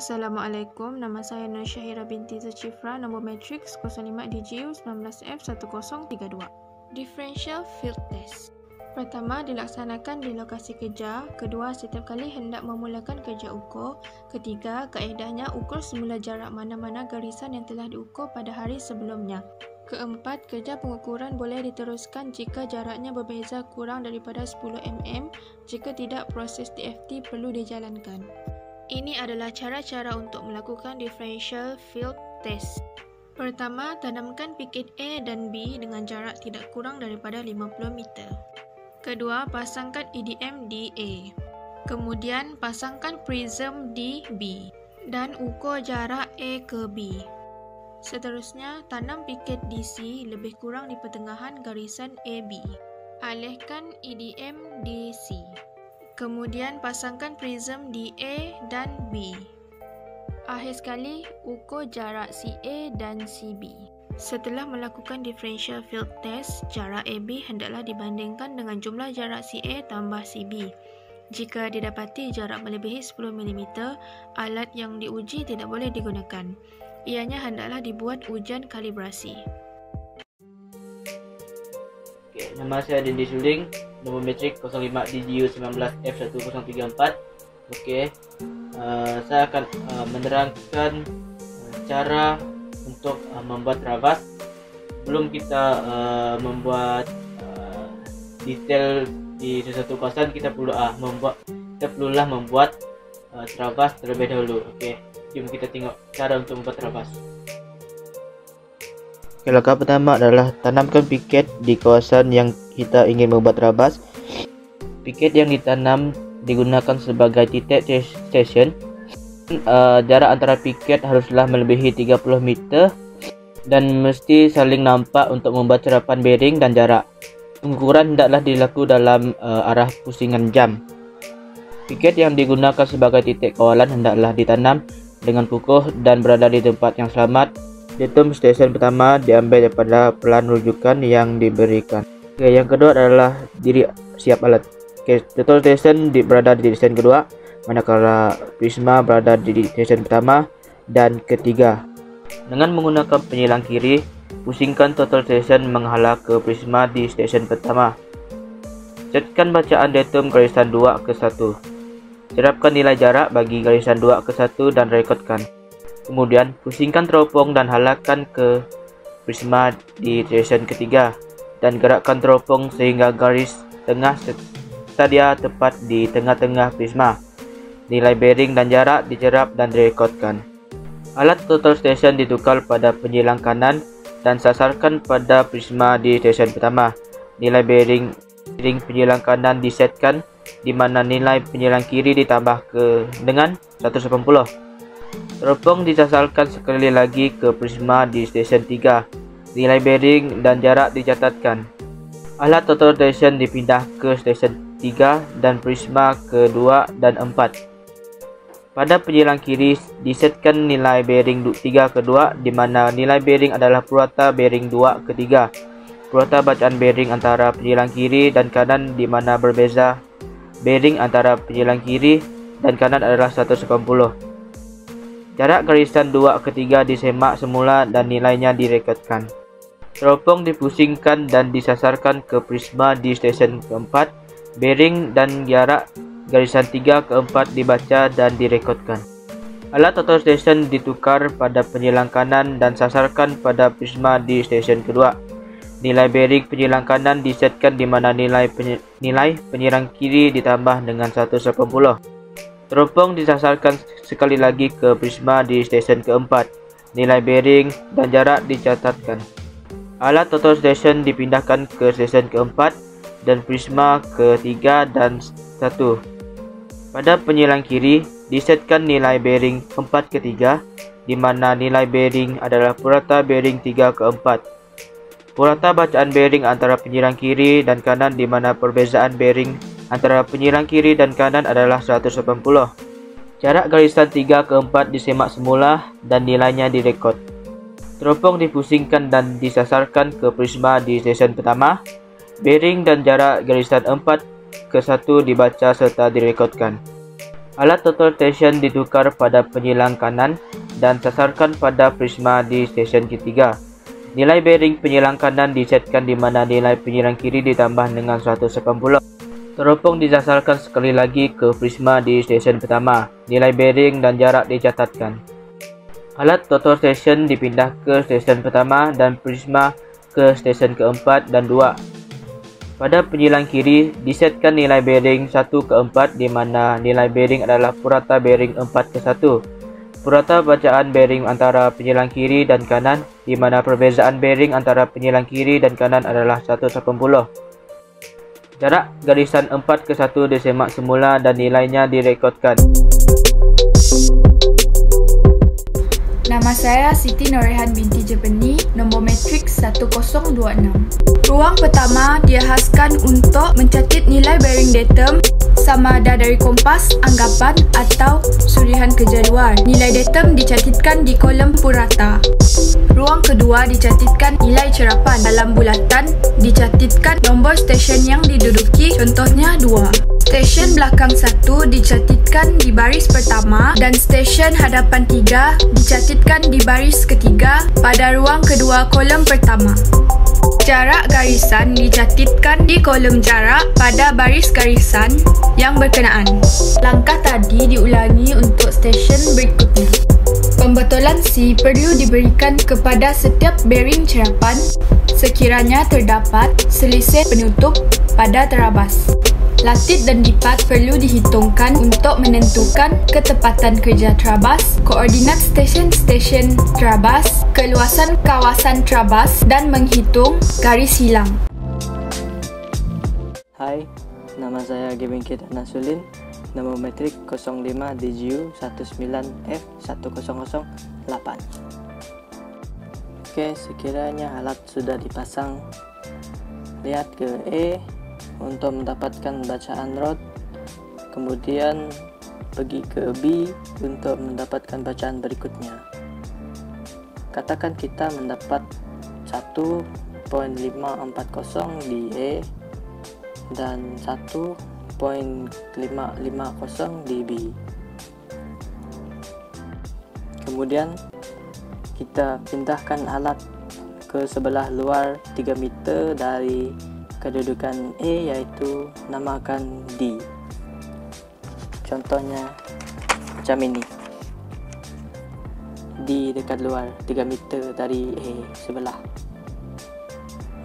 Assalamualaikum, nama saya Nur Syahira binti Zulkifra, nombor matriks 05 DGU 19F1032. Differential Field Test. Pertama, dilaksanakan di lokasi kerja. Kedua, setiap kali hendak memulakan kerja ukur. Ketiga, kaedahnya ukur semula jarak mana-mana garisan yang telah diukur pada hari sebelumnya. Keempat, kerja pengukuran boleh diteruskan jika jaraknya berbeza kurang daripada 10 mm. Jika tidak, proses DFT perlu dijalankan. Ini adalah cara-cara untuk melakukan differential field test. Pertama, tanamkan piket A dan B dengan jarak tidak kurang daripada 50 meter. Kedua, pasangkan EDM di A. Kemudian, pasangkan prism di B dan ukur jarak A ke B. Seterusnya, tanam piket di C lebih kurang di pertengahan garisan AB. Alihkan EDM di C. Kemudian pasangkan prism di A dan B. Akhir sekali, ukur jarak CA dan CB. Setelah melakukan differential field test, jarak AB hendaklah dibandingkan dengan jumlah jarak CA tambah CB. Jika didapati jarak melebihi 10 mm, alat yang diuji tidak boleh digunakan. Ianya hendaklah dibuat ujian kalibrasi. Nama saya Dendi Suling, nombor metrik 05 DGU 19F1034. Saya akan menerangkan cara untuk membuat travas. Sebelum kita membuat detail di sesuatu kawasan, kita perlulah membuat travas terlebih dahulu. Jom kita tengok cara untuk membuat travas. Langkah pertama adalah tanamkan piket di kawasan yang kita ingin membuat travas. Piket yang ditanam digunakan sebagai titik station. Jarak antara piket haruslah melebihi 30 meter dan mesti saling nampak untuk membuat serapan bearing dan jarak. Pengukuran hendaklah dilakukan dalam arah pusingan jam. Piket yang digunakan sebagai titik kawalan hendaklah ditanam dengan kukuh dan berada di tempat yang selamat. Datum stesen pertama diambil daripada pelan rujukan yang diberikan. Yang kedua adalah diri siap alat. Total stesen berada di stesen kedua, manakala prisma berada di stesen pertama dan ketiga. Dengan menggunakan penyilang kiri, pusingkan total stesen menghala ke prisma di stesen pertama. Setkan bacaan datum garisan 2 ke 1. Serapkan nilai jarak bagi garisan 2 ke 1 dan rekodkan. Kemudian, pusingkan teropong dan halakan ke prisma di stesen ketiga dan gerakkan teropong sehingga garis tengah sedia tepat di tengah-tengah prisma. Nilai bearing dan jarak dicerap dan direkodkan. Alat total station ditukar pada penyilang kanan dan sasarkan pada prisma di stesen pertama. Nilai bearing penyilang kanan disetkan di mana nilai penyilang kiri ditambah dengan 180. Teropong disasarkan sekali lagi ke prisma di stesen 3. Nilai bearing dan jarak dicatatkan. Alat total station dipindah ke stesen 3 dan prisma ke 2 dan 4. Pada penyilang kiri disetkan nilai bearing 3 ke 2 di mana nilai bearing adalah purata bearing 2 ke 3. Purata bacaan bearing antara penyilang kiri dan kanan di mana berbeza bearing antara penyilang kiri dan kanan adalah 180. Jarak garisan 2 ke 3 disemak semula dan nilainya direkodkan. Teropong dipusingkan dan disasarkan ke prisma di stesen keempat. Bearing dan jarak garisan 3 ke 4 dibaca dan direkodkan. Alat total station ditukar pada penyilang kanan dan sasarkan pada prisma di stesen kedua. Nilai bearing penyilang kanan disetkan di mana nilai penyilang kiri ditambah dengan 180. Teropong disasarkan sekali lagi ke prisma di stesen keempat. Nilai bearing dan jarak dicatatkan. Alat total station dipindahkan ke stesen keempat dan prisma ke-3 dan 1. Pada penyilang kiri, disetkan nilai bearing 4 ke 3, di mana nilai bearing adalah purata bearing 3 ke 4. Purata bacaan bearing antara penyilang kiri dan kanan di mana perbezaan bearing antara penyilang kiri dan kanan adalah 180. Jarak garisan 3 ke 4 disemak semula dan nilainya direkod. Teropong dipusingkan dan disasarkan ke prisma di stesen pertama. Bearing dan jarak garisan 4 ke 1 dibaca serta direkodkan. Alat total station ditukar pada penyilang kanan dan sasarkan pada prisma di stesen ketiga. Nilai bearing penyilang kanan disetkan di mana nilai penyilang kiri ditambah dengan 180. Teropong disasarkan sekali lagi ke prisma di stesen pertama. Nilai bearing dan jarak dicatatkan. Alat total station dipindah ke stesen pertama dan prisma ke stesen keempat dan 2. Pada penyilang kiri, disetkan nilai bearing 1 ke 4 di mana nilai bearing adalah purata bearing 4 ke 1. Purata bacaan bearing antara penyilang kiri dan kanan di mana perbezaan bearing antara penyilang kiri dan kanan adalah 180. Jarak garisan 4 ke 1 disemak semula dan nilainya direkodkan. Nama saya Siti Norehan binti Jepeni, nombor matriks 1026. Ruang pertama dihaskan untuk mencatat nilai bearing datum sama ada dari kompas, anggapan atau sudihan kejadual. Nilai datum dicatatkan di kolom purata. Ruang kedua dicatatkan nilai cerapan. Dalam bulatan dicatatkan nombor stesen yang diduduki, contohnya 2. Stesen belakang 1 dicatatkan di baris pertama dan stesen hadapan 3 dicatatkan di baris ketiga pada ruang kedua kolom pertama. Jarak garisan dicatatkan di kolom jarak pada baris garisan yang berkenaan. Langkah tadi diulangi untuk stesen berikutnya. Pembetulan C perlu diberikan kepada setiap bearing cerapan sekiranya terdapat selisih penutup pada terabas. Latit dan lipat perlu dihitungkan untuk menentukan ketepatan kerja terabas, koordinat stesen-stesen terabas, keluasan kawasan terabas dan menghitung garis hilang. Hai, nama saya Gavin Kedana Sulin, nomor metrik 05 DGU 19F1008. Oke, sekiranya alat sudah dipasang, lihat ke E untuk mendapatkan bacaan rod, kemudian pergi ke B untuk mendapatkan bacaan berikutnya. Katakan kita mendapat 1.540 di E dan 1.550 di B. Kemudian kita pindahkan alat ke sebelah luar 3 meter dari kedudukan E, yaitu namakan D. Contohnya macam ini. D dekat luar 3 meter dari E sebelah.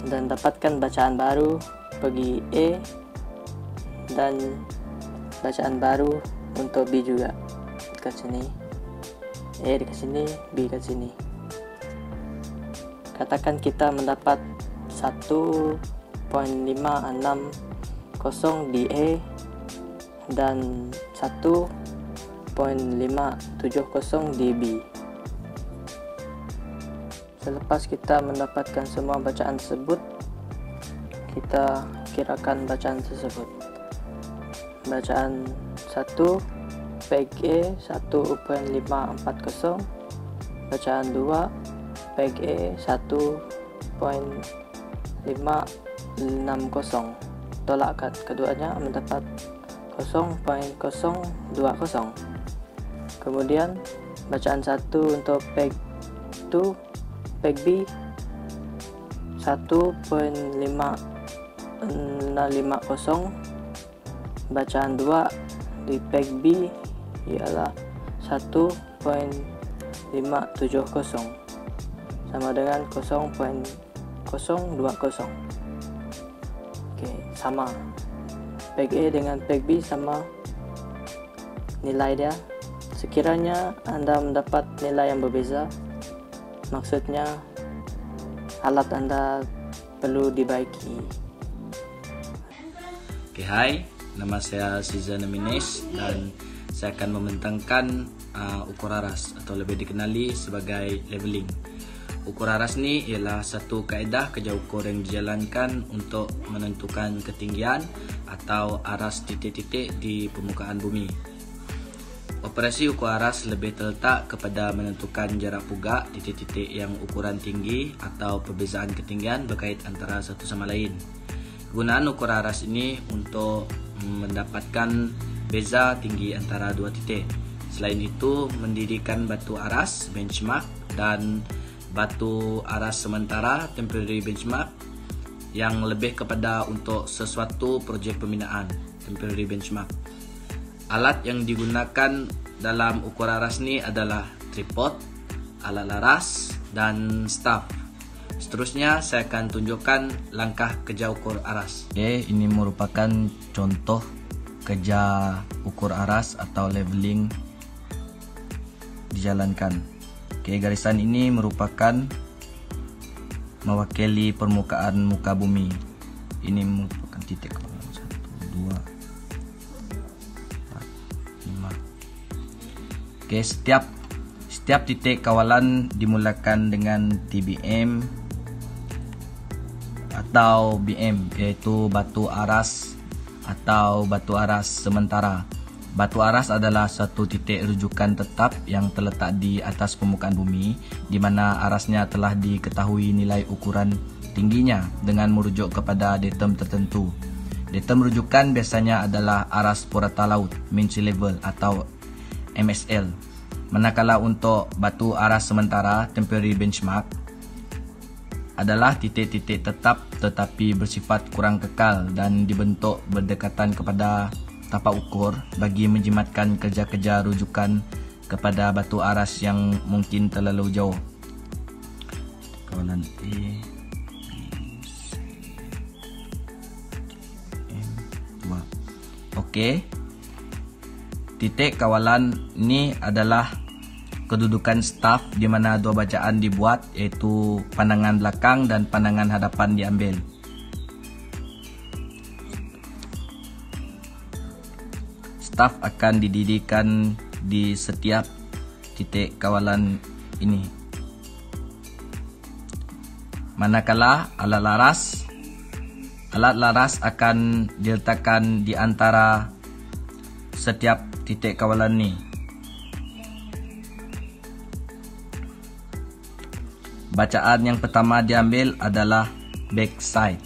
Dan dapatkan bacaan baru, pergi E dan bacaan baru untuk B juga. Dekat sini. E dekat sini, B dekat sini. Katakan kita mendapat 1.560 di E dan 1.570 di B. Selepas kita mendapatkan semua bacaan tersebut, kita kirakan bacaan tersebut. Bacaan 1 peg E 1.540, bacaan 2 peg E 1.560. Tolak keduanya mendapat 0.020. Kemudian bacaan 1 untuk peg 2 peg B 1.550. Bacaan 2 di peg B ialah 1.570 sama dengan 0.020. Oke, sama. Peg A dengan peg B sama nilai dia. Sekiranya Anda mendapat nilai yang berbeza, maksudnya alat Anda perlu dibaiki. Oke, hai, nama saya Siza Namines dan saya akan membentangkan ukur aras atau lebih dikenali sebagai leveling. Ukur aras ni ialah satu kaedah kerja ukur yang dijalankan untuk menentukan ketinggian atau aras titik-titik di permukaan bumi. Operasi ukur aras lebih terletak kepada menentukan jarak pugak titik-titik yang ukuran tinggi atau perbezaan ketinggian berkait antara satu sama lain. Kegunaan ukur aras ini untuk mendapatkan beza tinggi antara dua titik. Selain itu, mendirikan batu aras benchmark dan batu aras sementara temporary benchmark yang lebih kepada untuk sesuatu projek pembinaan temporary benchmark. Alat yang digunakan dalam ukur aras ni adalah tripod, alat laras dan staff. Seterusnya saya akan tunjukkan langkah kerja ukur aras. Ini merupakan contoh kerja ukur aras atau leveling dijalankan. Garisan ini merupakan mewakili permukaan muka bumi. Ini merupakan titik 1, 2, 4, 5. Setiap titik kawalan dimulakan dengan TBM atau BM, iaitu batu aras atau batu aras sementara. Batu aras adalah satu titik rujukan tetap yang terletak di atas permukaan bumi, di mana arasnya telah diketahui nilai ukuran tingginya dengan merujuk kepada datum tertentu. Datum rujukan biasanya adalah aras purata laut, mean sea level atau MSL. Manakala untuk batu aras sementara, temporary benchmark, adalah titik-titik tetap tetapi bersifat kurang kekal dan dibentuk berdekatan kepada tapak ukur bagi menjimatkan kerja-kerja rujukan kepada batu aras yang mungkin terlalu jauh. Kawalan A, B, C, M, 2. Okey. Titik kawalan ini adalah kedudukan staff di mana dua bacaan dibuat, iaitu pandangan belakang dan pandangan hadapan diambil. Staff akan didirikan di setiap titik kawalan ini. Manakala alat laras akan diletakkan di antara setiap titik kawalan ini. Bacaan yang pertama diambil adalah backside.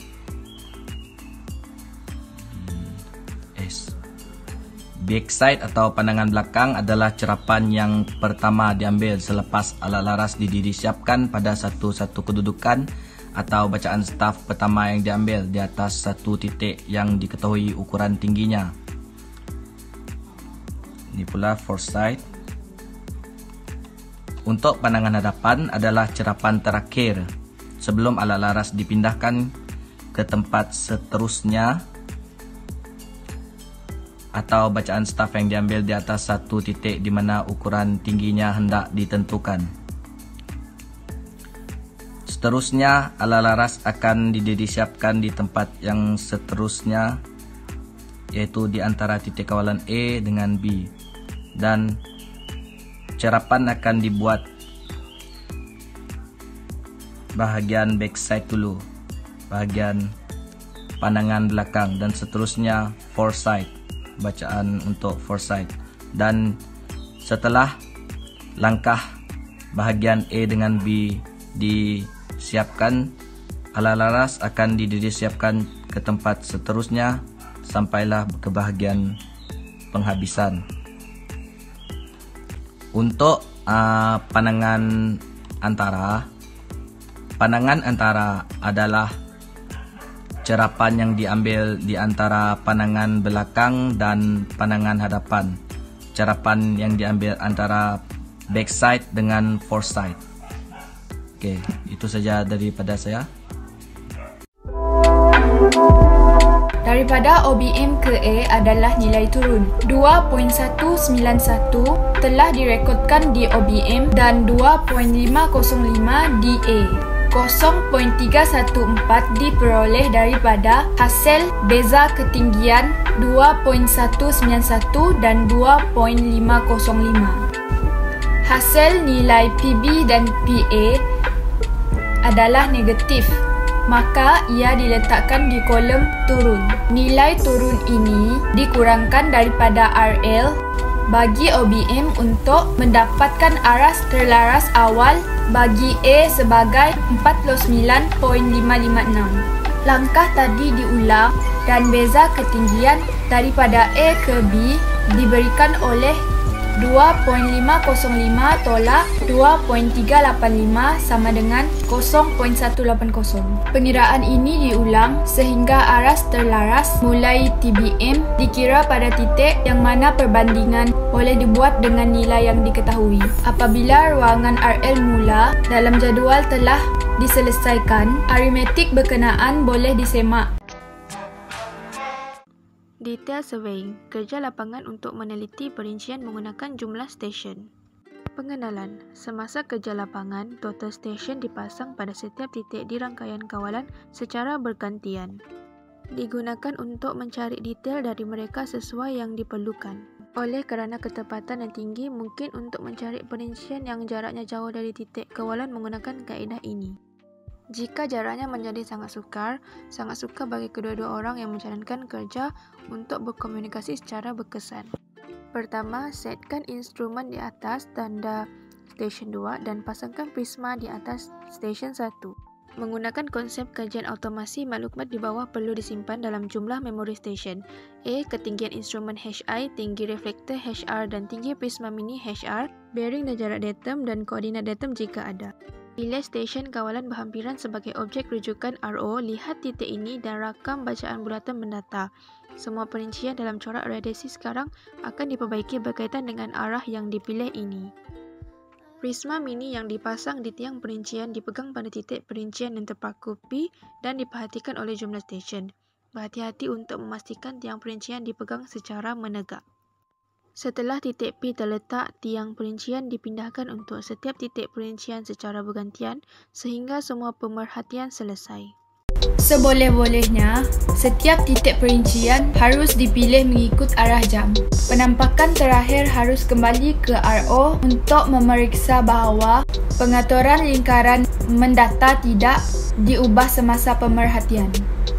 Backside atau pandangan belakang adalah cerapan yang pertama diambil selepas alat laras disiapkan pada satu-satu kedudukan atau bacaan staff pertama yang diambil di atas satu titik yang diketahui ukuran tingginya. Ini pula foresight. Untuk pandangan hadapan adalah cerapan terakhir sebelum alat laras dipindahkan ke tempat seterusnya atau bacaan staff yang diambil di atas satu titik di mana ukuran tingginya hendak ditentukan. Seterusnya, alat laras akan disiapkan di tempat yang seterusnya, yaitu di antara titik kawalan A dengan B, dan cerapan akan dibuat bahagian backside dulu, bahagian pandangan belakang, dan seterusnya foresight, bacaan untuk foresight. Dan setelah langkah bahagian A dengan B disiapkan, alat laras akan disiapkan ke tempat seterusnya sampailah ke bahagian penghabisan. Untuk pandangan antara adalah cerapan yang diambil di antara pandangan belakang dan pandangan hadapan. Cerapan yang diambil antara backside dengan foresight. Okey, itu saja daripada saya. Daripada OBM ke A adalah nilai turun. 2.191 telah direkodkan di OBM dan 2.505 di A. 0.314 diperoleh daripada hasil beza ketinggian 2.191 dan 2.505. Hasil nilai PB dan PA adalah negatif, maka ia diletakkan di kolom turun. Nilai turun ini dikurangkan daripada RL bagi OBM untuk mendapatkan aras terlaras awal bagi A sebagai 49.556. langkah tadi diulang dan beza ketinggian daripada A ke B diberikan oleh 2.505 tolak 2.385 sama dengan 0.180. Pengiraan ini diulang sehingga aras terlaras mulai TBM dikira pada titik yang mana perbandingan boleh dibuat dengan nilai yang diketahui. Apabila ruangan RL mula dalam jadual telah diselesaikan, aritmetik berkenaan boleh disemak. Detail surveying, kerja lapangan untuk meneliti perincian menggunakan jumlah stesen. Pengenalan, semasa kerja lapangan, total stesen dipasang pada setiap titik di rangkaian kawalan secara bergantian. Digunakan untuk mencari detail dari mereka sesuai yang diperlukan. Oleh kerana ketepatan yang tinggi, mungkin untuk mencari perincian yang jaraknya jauh dari titik kawalan menggunakan kaedah ini. Jika jaraknya menjadi sangat sukar bagi kedua-dua orang yang menjalankan kerja untuk berkomunikasi secara berkesan. Pertama, setkan instrumen di atas tanda stesen 2 dan pasangkan prisma di atas stesen 1. Menggunakan konsep kajian automasi, maklumat di bawah perlu disimpan dalam jumlah memori stesen. A. Ketinggian instrumen HI, tinggi reflektor HR dan tinggi prisma mini HR, bearing dan jarak datum dan koordinat datum jika ada. Pilih stesen kawalan berhampiran sebagai objek rujukan RO, lihat titik ini dan rakam bacaan bulatan mendata. Semua perincian dalam corak radiasi sekarang akan diperbaiki berkaitan dengan arah yang dipilih ini. Prisma mini yang dipasang di tiang perincian dipegang pada titik perincian yang terpaku P dan diperhatikan oleh jumlah stesen. Berhati-hati untuk memastikan tiang perincian dipegang secara menegak. Setelah titik P terletak, tiang perincian dipindahkan untuk setiap titik perincian secara bergantian sehingga semua pemerhatian selesai. Seboleh-bolehnya, setiap titik perincian harus dipilih mengikut arah jam. Penampakan terakhir harus kembali ke RO untuk memeriksa bahawa pengaturan lingkaran mendata tidak diubah semasa pemerhatian.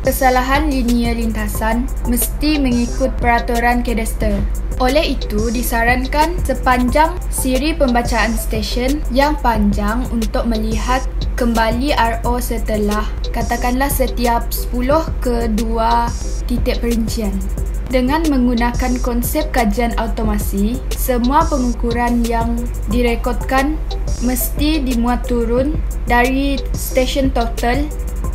Kesalahan linear lintasan mesti mengikut peraturan kadaster. Oleh itu, disarankan sepanjang siri pembacaan stesen yang panjang untuk melihat kembali RO setelah, katakanlah setiap 10 ke 2 titik perincian. Dengan menggunakan konsep kajian automasi, semua pengukuran yang direkodkan mesti dimuat turun dari stesen total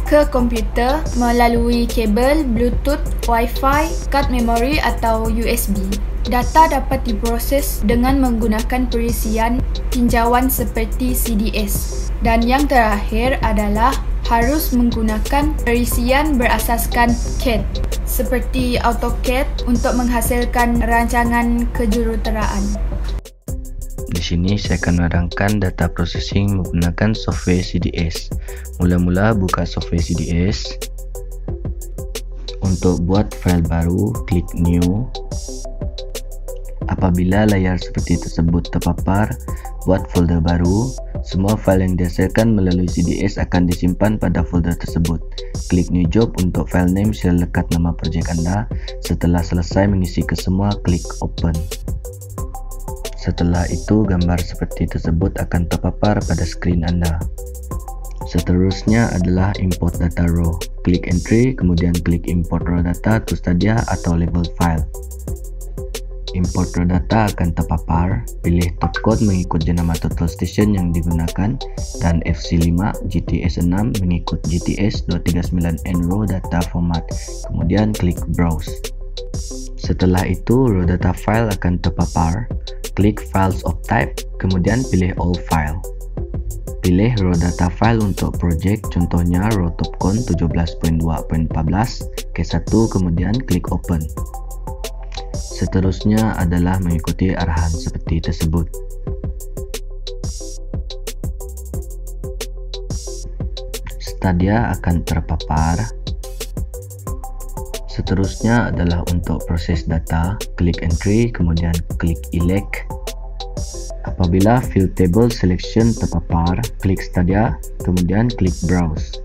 ke komputer melalui kabel, Bluetooth, Wi-Fi, kad memori atau USB. Data dapat diproses dengan menggunakan perisian tinjauan seperti CDS. Dan yang terakhir adalah harus menggunakan perisian berasaskan CAD seperti AutoCAD untuk menghasilkan rancangan kejuruteraan. Di sini saya akan menerangkan data processing menggunakan software CDS. Mula-mula buka software CDS. Untuk buat file baru, klik New. Apabila layar seperti tersebut terpapar, buat folder baru. Semua file yang dihasilkan melalui CDS akan disimpan pada folder tersebut. Klik New Job untuk file name, sila lekat nama projek Anda. Setelah selesai mengisi kesemua, klik Open. Setelah itu, gambar seperti tersebut akan terpapar pada skrin Anda. Seterusnya adalah import data raw. Klik Entry, kemudian klik Import raw data to Stadia atau Level File. Import raw data akan terpapar. Pilih top code mengikut jenama total station yang digunakan dan FC5 GTS6 mengikut GTS 239N raw data format. Kemudian klik Browse. Setelah itu, raw data file akan terpapar. Klik Files of Type, kemudian pilih All File. Pilih raw data file untuk projek, contohnya raw topcon 17.2.14 K1, kemudian klik Open. Seterusnya adalah mengikuti arahan seperti tersebut. Stadia akan terpapar. Seterusnya adalah untuk proses data, klik Entry, kemudian klik Elect. Apabila Field Table Selection terpapar, klik Stadia, kemudian klik Browse.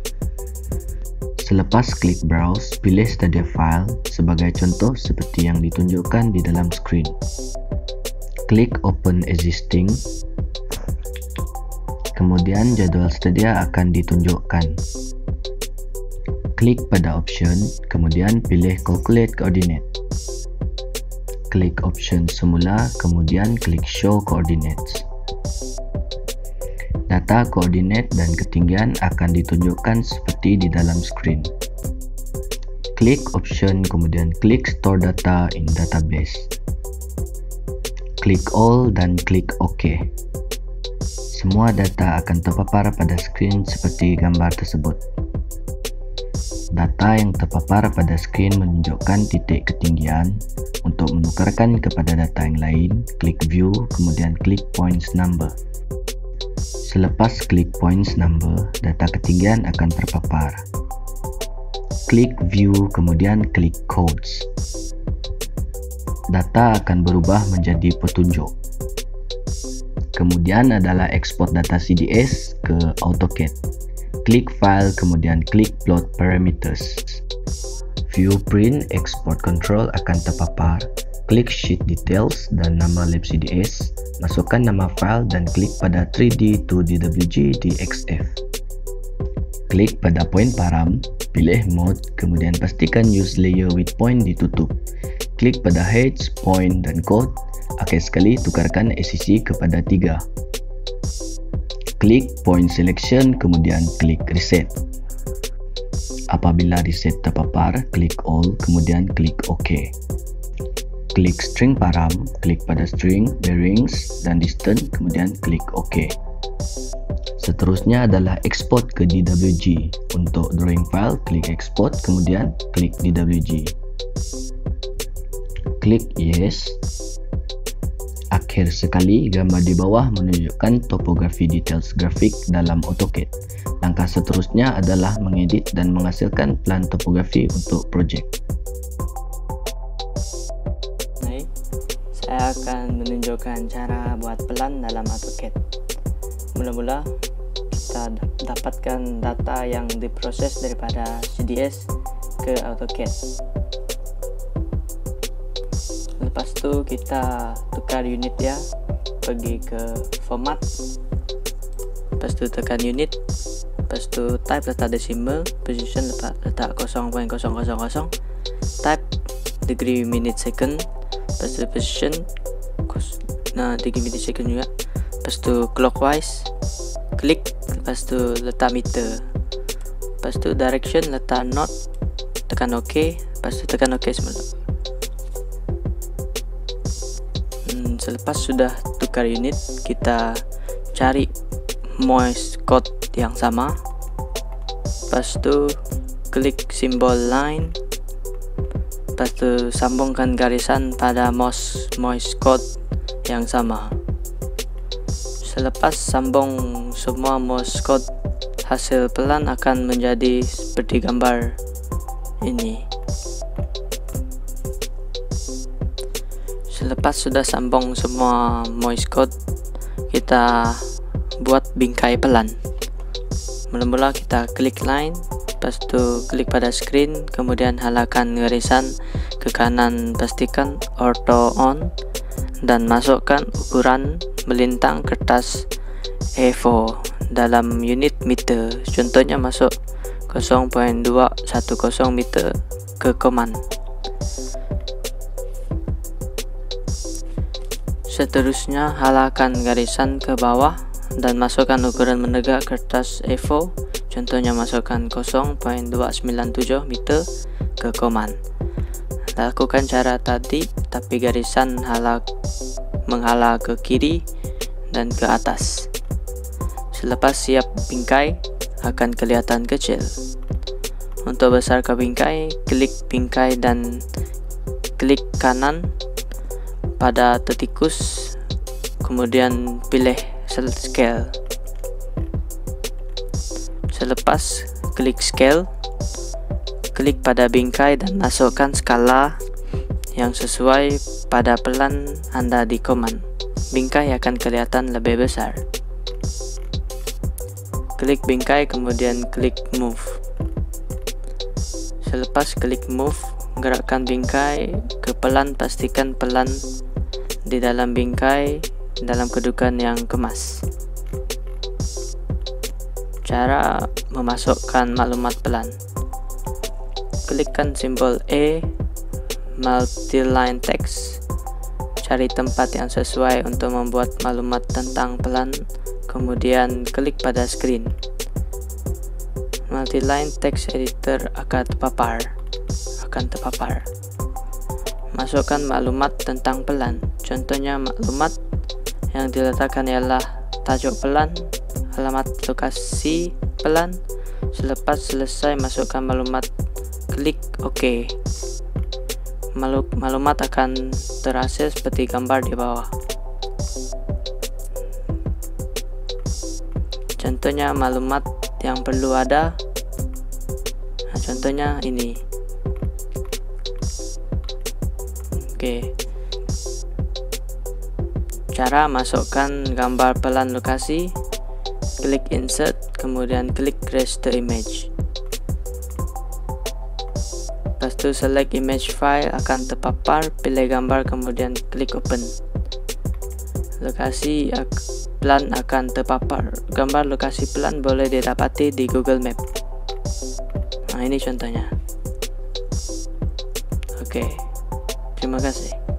Selepas klik Browse, pilih Stadia File sebagai contoh seperti yang ditunjukkan di dalam skrin. Klik Open Existing. Kemudian jadual Stadia akan ditunjukkan. Klik pada option, kemudian pilih Calculate Coordinate. Klik option semula, kemudian klik Show Coordinates. Data koordinat dan ketinggian akan ditunjukkan seperti di dalam skrin. Klik option, kemudian klik Store Data in Database. Klik All dan klik OK. Semua data akan terpapar pada skrin seperti gambar tersebut. Data yang terpapar pada skrin menunjukkan titik ketinggian. Untuk menukarkan kepada data yang lain, klik View, kemudian klik Points Number. Selepas klik Points Number, data ketinggian akan terpapar. Klik View, kemudian klik Codes. Data akan berubah menjadi petunjuk. Kemudian adalah ekspor data CDS ke AutoCAD. Klik File, kemudian klik Plot Parameters. View Print Export Control akan terpapar. Klik Sheet Details dan nama lab CDS. Masukkan nama file dan klik pada 3D to DWG di XF. Klik pada Point Param, pilih Mode, kemudian pastikan Use Layer with Point ditutup. Klik pada Hedge, Point dan Code. Akhir sekali tukarkan SCC kepada 3. Klik Point Selection, kemudian klik Reset. Apabila reset terpapar, klik All, kemudian klik OK. Klik String Param, klik pada String, Bearings dan Distance, kemudian klik OK. Seterusnya adalah Export ke DWG. Untuk drawing file, klik Export, kemudian klik DWG. Klik Yes. Akhir sekali, gambar di bawah menunjukkan topografi details grafik dalam AutoCAD. Langkah seterusnya adalah mengedit dan menghasilkan plan topografi untuk projek. Baik, saya akan menunjukkan cara buat plan dalam AutoCAD. Mula-mula, kita dapatkan data yang diproses daripada CDS ke AutoCAD. Lepas tu kita tukar unit ya, pergi ke format, lepas tu tekan unit, lepas tu type letak decimal, position letak 0.000, type degree minute second, lepas tu position degree minute second juga, lepas tu clockwise, klik, lepas tu letak meter, lepas tu direction letak knot, tekan OK, lepas tu tekan OK semula. Selepas sudah tukar unit, kita cari Morse code yang sama. Lepas tu klik simbol line, lepas tu sambungkan garisan pada Morse code yang sama. Selepas sambung semua Morse code, hasil pelan akan menjadi seperti gambar ini. Selepas sudah sambung semua Morse code, kita buat bingkai pelan. Mula-mula kita klik line, lepas tu klik pada screen, kemudian halakan garisan ke kanan, pastikan auto on dan masukkan ukuran melintang kertas A4 dalam unit meter. Contohnya masuk 0.210 meter ke command. Seterusnya halakan garisan ke bawah dan masukkan ukuran menegak kertas A4. Contohnya masukkan 0.297 meter ke command. Lakukan cara tadi tapi garisan menghala ke kiri dan ke atas. Selepas siap bingkai akan kelihatan kecil. Untuk besarkan bingkai, klik bingkai dan klik kanan pada tikus, kemudian pilih scale. Selepas klik scale, klik pada bingkai dan masukkan skala yang sesuai pada pelan Anda di command. Bingkai akan kelihatan lebih besar. Klik bingkai, kemudian klik move. Selepas klik move, gerakkan bingkai ke pelan, pastikan pelan di dalam bingkai dalam kedudukan yang kemas. Cara memasukkan maklumat pelan. klikkan simbol E, multi-line text, cari tempat yang sesuai untuk membuat maklumat tentang pelan, kemudian klik pada screen. Multi-line text editor akan terpapar. Masukkan maklumat tentang pelan. Contohnya maklumat yang diletakkan ialah tajuk pelan, alamat lokasi pelan. Selepas selesai masukkan maklumat, klik OK. Maklumat akan terhasil seperti gambar di bawah. Contohnya maklumat yang perlu ada, contohnya ini. Oke. Cara masukkan gambar pelan lokasi, klik insert, kemudian klik raster image. Lepas tu select image file akan terpapar, pilih gambar, kemudian klik open. Lokasi pelan akan terpapar. Gambar lokasi pelan boleh didapati di Google Map. Nah, ini contohnya. Oke. Terima kasih.